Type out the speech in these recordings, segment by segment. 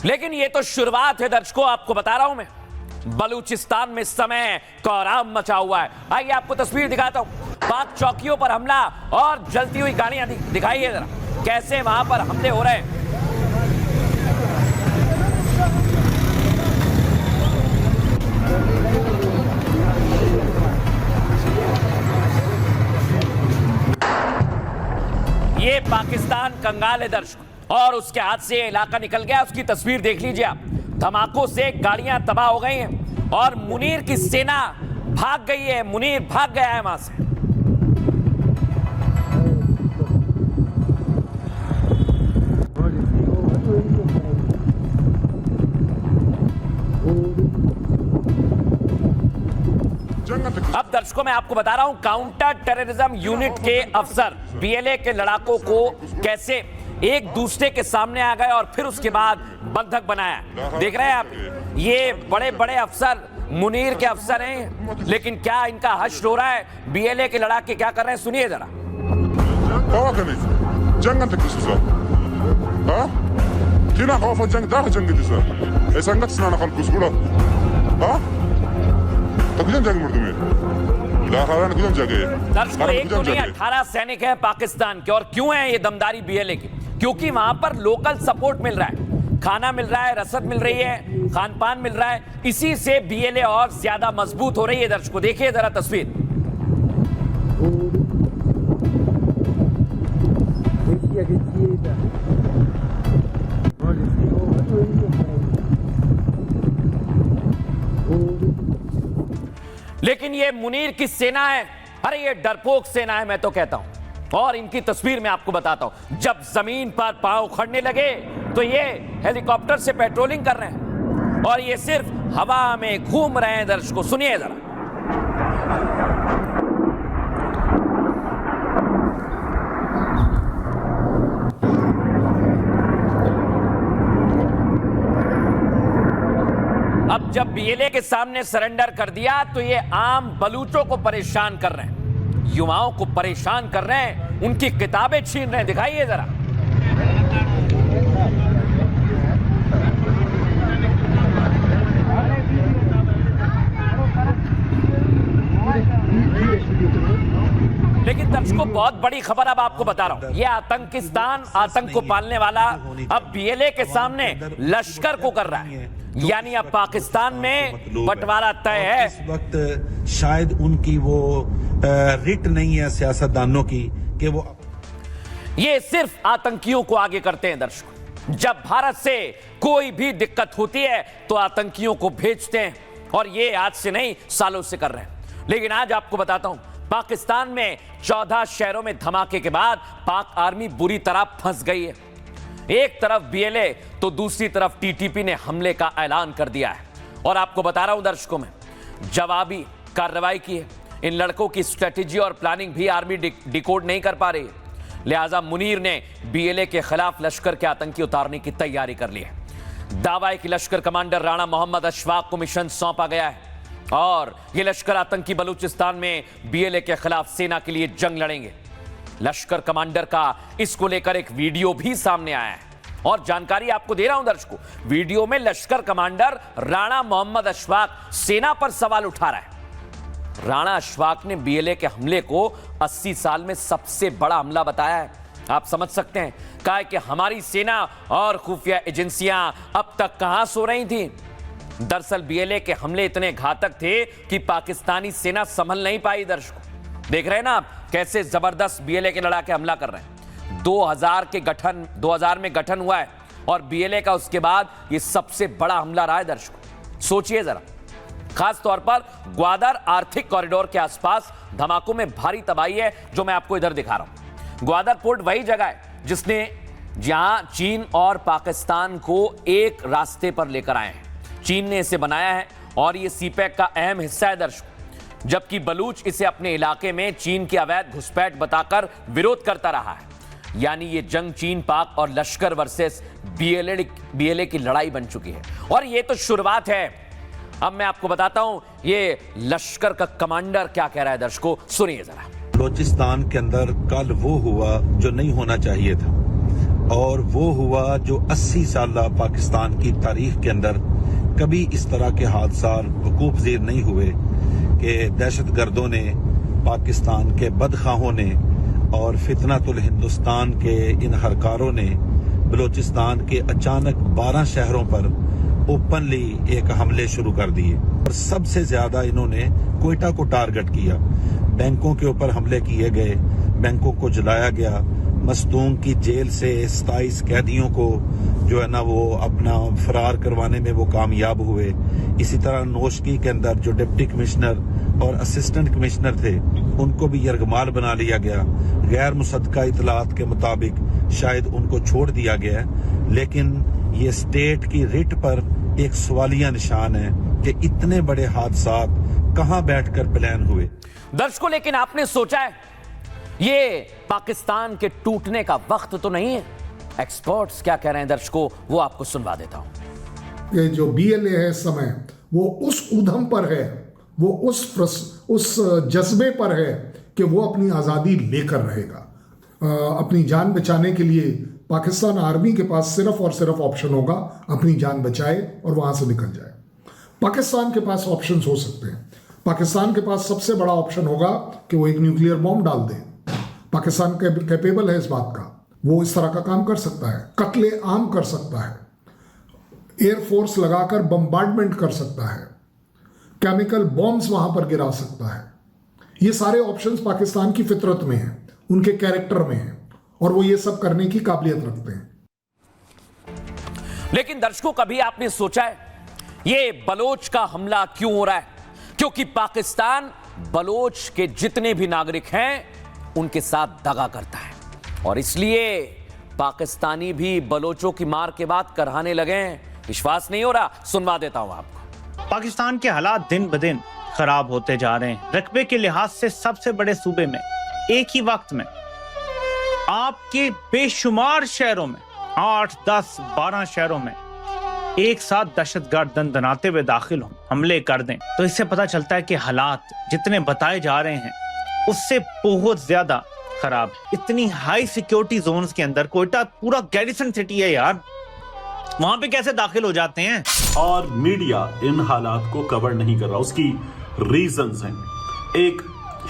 लेकिन ये तो शुरुआत है दर्शकों, आपको बता रहा हूं मैं, बलूचिस्तान में समय कोहराम मचा हुआ है। आइए आपको तस्वीर दिखाता हूं, पाक चौकियों पर हमला और जलती हुई गाड़ियां दिखाइए जरा, कैसे वहां पर हमले हो रहे हैं। ये पाकिस्तान कंगाल है दर्शक, और उसके हाथ से इलाका निकल गया। उसकी तस्वीर देख लीजिए आप, धमाकों से गाड़ियां तबाह हो गई हैं और मुनीर की सेना भाग गई है। मुनीर भाग गया है वहां से। अब दर्शकों मैं आपको बता रहा हूं, काउंटर टेररिज्म यूनिट के अफसर बीएलए के लड़ाकों को कैसे एक दूसरे के सामने आ गए और फिर उसके बाद बंधक बनाया। देख रहे हैं आप, ये बड़े बड़े अफसर मुनीर के अफसर हैं, लेकिन क्या इनका हश्र हो रहा है। बीएलए के लड़ाके क्या कर रहे हैं, सुनिए जरा। दर्शकों एक तो नहीं 18 सैनिक हैं पाकिस्तान के, और क्यों है ये दमदारी बीएलए की? क्योंकि वहां पर लोकल सपोर्ट मिल रहा है, खाना मिल रहा है, रसद मिल रही है, खान पान मिल रहा है, इसी से बीएलए और ज्यादा मजबूत हो रही है। दर्शकों देखिए जरा तस्वीर। लेकिन ये मुनीर की सेना है, अरे ये डरपोक सेना है मैं तो कहता हूं। और इनकी तस्वीर मैं आपको बताता हूं, जब जमीन पर पांव उखड़ने लगे तो ये हेलीकॉप्टर से पेट्रोलिंग कर रहे हैं और ये सिर्फ हवा में घूम रहे हैं। दर्शकों सुनिए जरा। अब जब बीएलए के सामने सरेंडर कर दिया तो ये आम बलूचों को परेशान कर रहे हैं, युवाओं को परेशान कर रहे हैं, उनकी किताबें छीन रहे हैं। दिखाइए जरा। लेकिन दर्शकों बहुत बड़ी खबर अब आपको बता रहा हूं, यह आतंकिस्तान, आतंक को पालने वाला अब बीएलए के सामने लश्कर को कर रहा है। यानी अब पाकिस्तान में बंटवारा तय है। इस वक्त शायद उनकी वो रिट नहीं है सियासतदानों की कि वो ये सिर्फ आतंकियों को आगे करते हैं। दर्शकों जब भारत से कोई भी दिक्कत होती है तो आतंकियों को भेजते हैं, और ये आज से नहीं सालों से कर रहे हैं। लेकिन आज आपको बताता हूं, पाकिस्तान में 14 शहरों में धमाके के बाद पाक आर्मी बुरी तरह फंस गई है। एक तरफ बीएलए तो दूसरी तरफ टीटीपी ने हमले का ऐलान कर दिया है। और आपको बता रहा हूं दर्शकों में जवाबी कार्रवाई की है। इन लड़कों की स्ट्रेटेजी और प्लानिंग भी आर्मी डिकोड नहीं कर पा रही है। लिहाजा मुनीर ने बीएलए के खिलाफ लश्कर के आतंकी उतारने की तैयारी कर ली है। दावा है कि लश्कर कमांडर राणा मोहम्मद अशफाक को मिशन सौंपा गया है और ये लश्कर आतंकी बलूचिस्तान में बीएलए के खिलाफ सेना के लिए जंग लड़ेंगे। लश्कर कमांडर का इसको लेकर एक वीडियो भी सामने आया है और जानकारी आपको दे रहा हूं दर्शकों। वीडियो में लश्कर कमांडर राणा मोहम्मद अशफाक सेना पर सवाल उठा रहा है। राणा अशफाक ने बीएलए के हमले को 80 साल में सबसे बड़ा हमला बताया है। आप समझ सकते हैं, कहा है कि हमारी सेना और खुफिया एजेंसियां अब तक कहां सो रही थी। दरअसल बीएलए के हमले इतने घातक थे कि पाकिस्तानी सेना संभल नहीं पाई। दर्शकों देख रहे हैं ना आप, कैसे जबरदस्त बीएलए के लड़ाके हमला कर रहे हैं। 2000 में गठन हुआ है और बीएलए का उसके बाद ये सबसे बड़ा हमला रहा है। दर्शकों सोचिए जरा, खास तौर पर ग्वादर आर्थिक कॉरिडोर के आसपास धमाकों में भारी तबाही है, जो मैं आपको इधर दिखा रहा हूं। ग्वादर पोर्ट वही जगह है जिसने जहां चीन और पाकिस्तान को एक रास्ते पर लेकर आए हैं। चीन ने इसे बनाया है और ये सीपैक का अहम हिस्सा है। दर्शकों जबकि बलूच इसे अपने इलाके में चीन की अवैध घुसपैठ बताकर विरोध करता रहा है। यानी ये जंग चीन, पाक और लश्कर वर्सेस बीएलए की लड़ाई बन चुकी है। और ये तो शुरुआत है। अब मैं आपको बताता हूं ये लश्कर का कमांडर क्या कह रहा है। दर्शकों सुनिए जरा। बलूचिस्तान के अंदर कल वो हुआ जो नहीं होना चाहिए था। और वो हुआ जो 80 साल पाकिस्तान की तारीख के अंदर कभी इस तरह के हादसा वकूफ ज़ीर नहीं हुए कि दहशतगर्दों ने, पाकिस्तान के बदखाहों ने और फितनातुल हिंदुस्तान के इन हरकारों ने बलूचिस्तान के अचानक 12 शहरों पर ओपनली एक हमले शुरू कर दिए और सबसे ज्यादा इन्होंने क्वेटा को टारगेट किया। बैंकों के ऊपर हमले किए गए, बैंकों को जलाया गया। मस्तूंग की जेल से 27 कैदियों को जो है ना वो अपना फरार करवाने में वो कामयाब हुए। इसी तरह नोशकी के अंदर जो डिप्टी कमिश्नर और असिस्टेंट कमिश्नर थे उनको भी यरगमाल बना लिया गया। गैर मुसद्दका इतलात के मुताबिक शायद उनको छोड़ दिया गया, लेकिन ये स्टेट की रिट पर एक सवालिया निशान है कि इतने बड़े हादसा कहां बैठकर प्लान हुए। दर्शकों, लेकिन आपने सोचा है ये पाकिस्तान के टूटने का वक्त तो नहीं है? एक्सपर्ट्स क्या कह रहे हैं दर्शकों, वो आपको सुनवा देता हूं। ये जो BLA है इस समय, वो उस उधम पर है, वो उस जज्बे पर है कि वो अपनी आज़ादी लेकर रहेगा। अपनी जान बचाने के लिए पाकिस्तान आर्मी के पास सिर्फ और सिर्फ ऑप्शन होगा अपनी जान बचाए और वहां से निकल जाए। पाकिस्तान के पास ऑप्शंस हो सकते हैं। पाकिस्तान के पास सबसे बड़ा ऑप्शन होगा कि वो एक न्यूक्लियर बॉम्ब डाल दे। पाकिस्तान कैपेबल है इस बात का, वो इस तरह का काम कर सकता है, कत्ले आम कर सकता है, एयरफोर्स लगाकर बम्बार्डमेंट कर सकता है, केमिकल बॉम्ब्स वहां पर गिरा सकता है। ये सारे ऑप्शंस पाकिस्तान की फितरत में हैं, उनके कैरेक्टर में हैं और वो ये सब करने की काबिलियत रखते हैं। लेकिन दर्शकों, कभी आपने सोचा है ये बलोच का हमला क्यों हो रहा है? क्योंकि पाकिस्तान बलोच के जितने भी नागरिक हैं उनके साथ दगा करता है और इसलिए पाकिस्तानी भी बलोचों की मार के बाद कराहने लगे हैं। विश्वास नहीं हो रहा? सुनवा देता हूं आपको। पाकिस्तान के हालात दिन ब दिन खराब होते जा रहे हैं। रकबे के लिहाज से सबसे बड़े सूबे में एक ही वक्त में आपके बेशुमार शहरों में 8, 10, 12 शहरों में एक साथ दहशतगर्द दंदनाते हुए दाखिल हों, हमले कर दें, तो इससे पता चलता है कि हालात जितने बताए जा रहे हैं उससे बहुत ज्यादा खराब है। इतनी हाई सिक्योरिटी जोन्स के अंदर कोयटा पूरा गैरिसन सिटी है यार, वहां पे कैसे दाखिल हो जाते हैं? और मीडिया इन हालात को कवर नहीं कर रहा। उसकी रीजंस हैं। एक,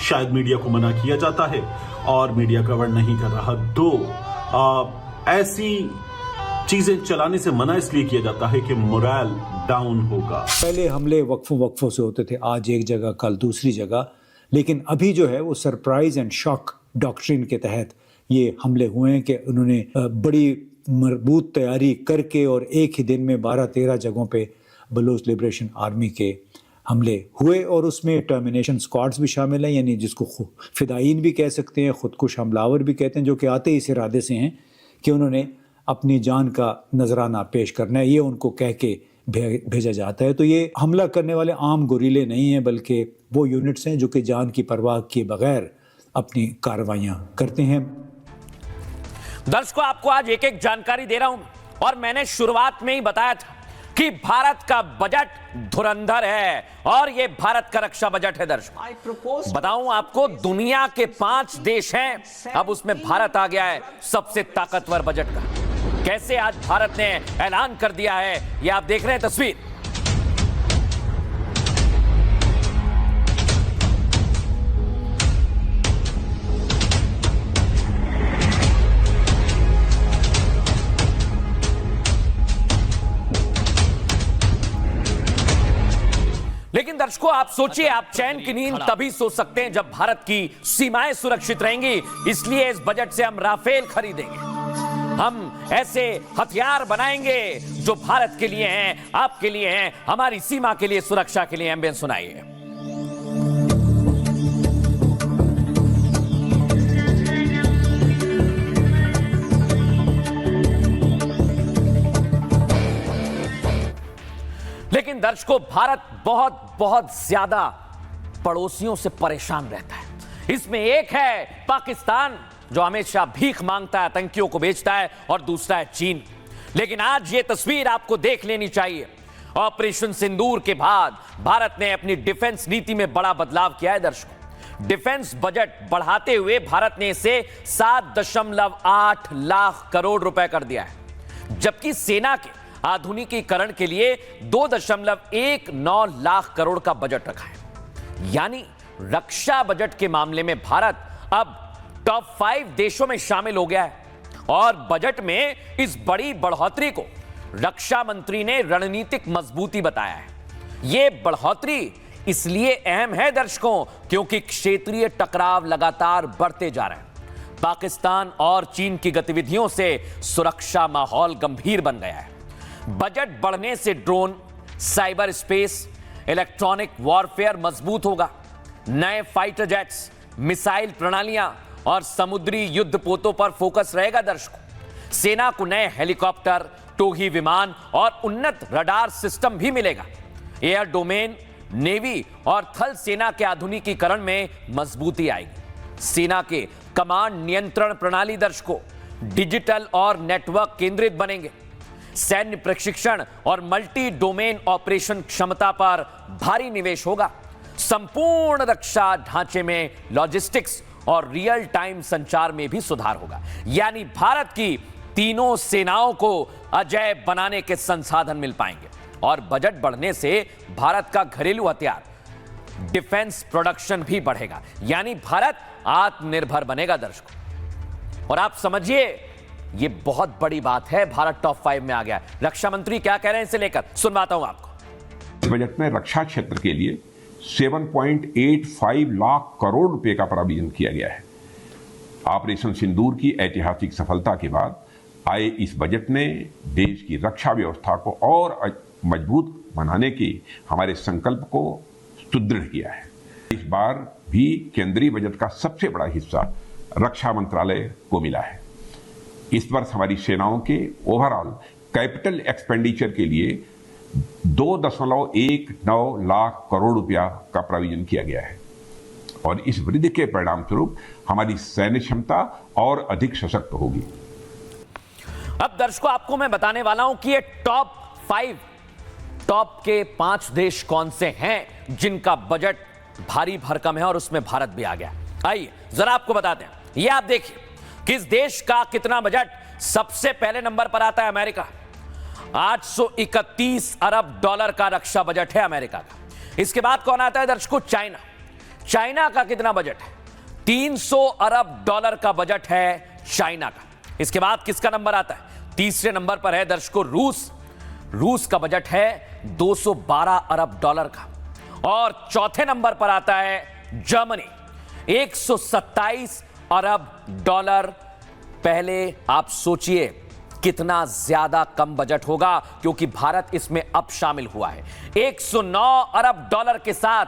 शायद मीडिया को मना किया जाता है और मीडिया कवर नहीं कर रहा। 2, ऐसी चीजें चलाने से मना इसलिए किया जाता है कि मोरल डाउन होगा। पहले हमले वक्फों से होते थे, आज एक जगह कल दूसरी जगह, लेकिन अभी जो है वो सरप्राइज एंड शॉक डॉक्ट्रिन के तहत ये हमले हुए हैं कि उन्होंने बड़ी मजबूत तैयारी करके और एक ही दिन में 12-13 जगहों पे बलूच लिबरेशन आर्मी के हमले हुए और उसमें टर्मिनेशन स्क्वाड्स भी शामिल हैं, यानी जिसको फिदायीन भी कह सकते हैं, खुदकुश हमलावर भी कहते हैं, जो कि आते इस इरादे से हैं कि उन्होंने अपनी जान का नजराना पेश करना है, ये उनको कह के भेजा जाता है। तो ये हमला करने वाले आम गोरीले नहीं हैं, बल्कि वो यूनिट्स हैं जो कि जान की परवाह किए बगैर अपनी कार्रवाइयाँ करते हैं। दर्शकों, आपको आज एक एक जानकारी दे रहा हूं और मैंने शुरुआत में ही बताया था कि भारत का बजट धुरंधर है और ये भारत का रक्षा बजट है। दर्शकों, बताऊं आपको, दुनिया के 5 देश हैं, अब उसमें भारत आ गया है सबसे ताकतवर बजट का। कैसे आज भारत ने ऐलान कर दिया है, ये आप देख रहे हैं तस्वीर। लेकिन दर्शकों, आप सोचिए, आप चैन की नींद तभी सो सकते हैं जब भारत की सीमाएं सुरक्षित रहेंगी। इसलिए इस बजट से हम राफेल खरीदेंगे, हम ऐसे हथियार बनाएंगे जो भारत के लिए हैं, आपके लिए हैं, हमारी सीमा के लिए, सुरक्षा के लिए। एम्बियंस सुनाइए। लेकिन दर्शकों, भारत बहुत बहुत ज्यादा पड़ोसियों से परेशान रहता है। इसमें एक है पाकिस्तान, जो हमेशा भीख मांगता है, आतंकियों को बेचता है, और दूसरा है चीन। लेकिन आज ये तस्वीर आपको देख लेनी चाहिए। ऑपरेशन सिंदूर के बाद भारत ने अपनी डिफेंस नीति में बड़ा बदलाव किया है। दर्शकों, डिफेंस बजट बढ़ाते हुए भारत ने इसे 7.8 लाख करोड़ रुपए कर दिया है, जबकि सेना के आधुनिकीकरण के लिए 2.19 लाख करोड़ का बजट रखा है। यानी रक्षा बजट के मामले में भारत अब टॉप 5 देशों में शामिल हो गया है। और बजट में इस बड़ी बढ़ोतरी को रक्षा मंत्री ने रणनीतिक मजबूती बताया है। यह बढ़ोतरी इसलिए अहम है दर्शकों, क्योंकि क्षेत्रीय टकराव लगातार बढ़ते जा रहे हैं। पाकिस्तान और चीन की गतिविधियों से सुरक्षा माहौल गंभीर बन गया है। बजट बढ़ने से drone, cyber space, electronic warfare मजबूत होगा। नए फाइटर जेट्स, मिसाइल प्रणालियां और समुद्री युद्ध पोतों पर फोकस रहेगा दर्शकों। सेना को नए हेलीकॉप्टर, टोही विमान और उन्नत रडार सिस्टम भी मिलेगा। एयर डोमेन, नेवी और थल सेना के आधुनिकीकरण में मजबूती आएगी। सेना के कमांड नियंत्रण प्रणाली दर्शकों डिजिटल और नेटवर्क केंद्रित बनेंगे। सैन्य प्रशिक्षण और मल्टी डोमेन ऑपरेशन क्षमता पर भारी निवेश होगा। संपूर्ण रक्षा ढांचे में लॉजिस्टिक्स और रियल टाइम संचार में भी सुधार होगा। यानी भारत की तीनों सेनाओं को अजेय बनाने के संसाधन मिल पाएंगे। और बजट बढ़ने से भारत का घरेलू हथियार डिफेंस प्रोडक्शन भी बढ़ेगा। यानी भारत आत्मनिर्भर बनेगा दर्शकों। और आप समझिए, यह बहुत बड़ी बात है, भारत टॉप 5 में आ गया। रक्षा मंत्री क्या कह रहे हैं इसे लेकर सुनवाता हूं आपको। बजट में रक्षा क्षेत्र के लिए 7.85 लाख करोड़ रुपए का प्रावधान किया गया है। ऑपरेशन सिंदूर की ऐतिहासिक सफलता के बाद आए इस बजट ने देश की रक्षा व्यवस्था को और मजबूत बनाने के हमारे संकल्प को सुदृढ़ किया है। इस बार भी केंद्रीय बजट का सबसे बड़ा हिस्सा रक्षा मंत्रालय को मिला है। इस वर्ष हमारी सेनाओं के ओवरऑल कैपिटल एक्सपेंडिचर के लिए 2.19 लाख करोड़ रुपया का प्रावधान किया गया है। और इस वृद्धि के परिणाम स्वरूप हमारी सैन्य क्षमता और अधिक सशक्त होगी। अब दर्शकों आपको मैं बताने वाला हूं कि ये टॉप 5, टॉप के 5 देश कौन से हैं जिनका बजट भारी भरकम है और उसमें भारत भी आ गया। आइए जरा आपको बताते हैं। ये आप देखिए किस देश का कितना बजट। सबसे पहले नंबर पर आता है अमेरिका। 831 अरब डॉलर का रक्षा बजट है अमेरिका का। इसके बाद कौन आता है दर्शकों? चाइना। चाइना का कितना बजट है? 300 अरब डॉलर का बजट है चाइना का। इसके बाद किसका नंबर आता है? तीसरे नंबर पर है दर्शकों रूस। रूस का बजट है 212 अरब डॉलर का। और चौथे नंबर पर आता है जर्मनी, 127 अरब डॉलर। पहले आप सोचिए कितना ज्यादा कम बजट होगा, क्योंकि भारत इसमें अब शामिल हुआ है। 109 अरब डॉलर के साथ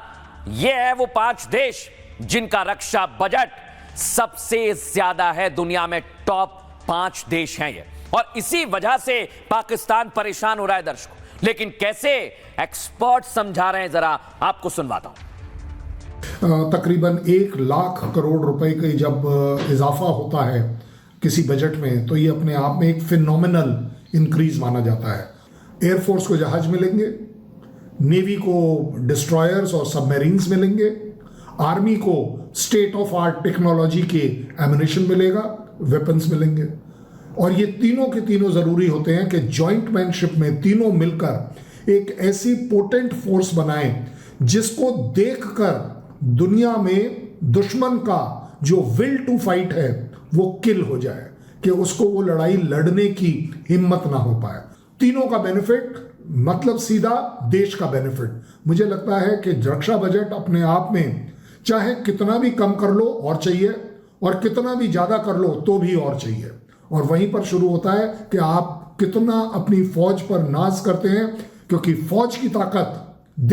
ये है वो 5 देश जिनका रक्षा बजट सबसे ज्यादा है दुनिया में। टॉप 5 देश हैं ये। और इसी वजह से पाकिस्तान परेशान हो रहा है दर्शकों। लेकिन कैसे? एक्सपर्ट समझा रहे हैं, जरा आपको सुनवाता हूं। तकरीबन 1 लाख करोड़ रुपए का जब इजाफा होता है किसी बजट में, तो ये अपने आप में एक फिनोमिनल इंक्रीज माना जाता है। एयरफोर्स को जहाज मिलेंगे, नेवी को डिस्ट्रॉयर्स और सबमरीन्स मिलेंगे, आर्मी को स्टेट ऑफ आर्ट टेक्नोलॉजी के एमुनेशन मिलेगा, वेपन्स मिलेंगे। और ये तीनों के तीनों जरूरी होते हैं कि जॉइंटमैनशिप में तीनों मिलकर एक ऐसी पोटेंट फोर्स बनाएं जिसको देखकर दुनिया में दुश्मन का जो विल टू फाइट है वो किल हो जाए, कि उसको वो लड़ाई लड़ने की हिम्मत ना हो पाए। तीनों का बेनिफिट मतलब सीधा देश का बेनिफिट। मुझे लगता है कि रक्षा बजट अपने आप में चाहे कितना भी कम कर लो और चाहिए, और कितना भी ज्यादा कर लो तो भी और चाहिए। और वहीं पर शुरू होता है कि आप कितना अपनी फौज पर नाज करते हैं, क्योंकि फौज की ताकत देश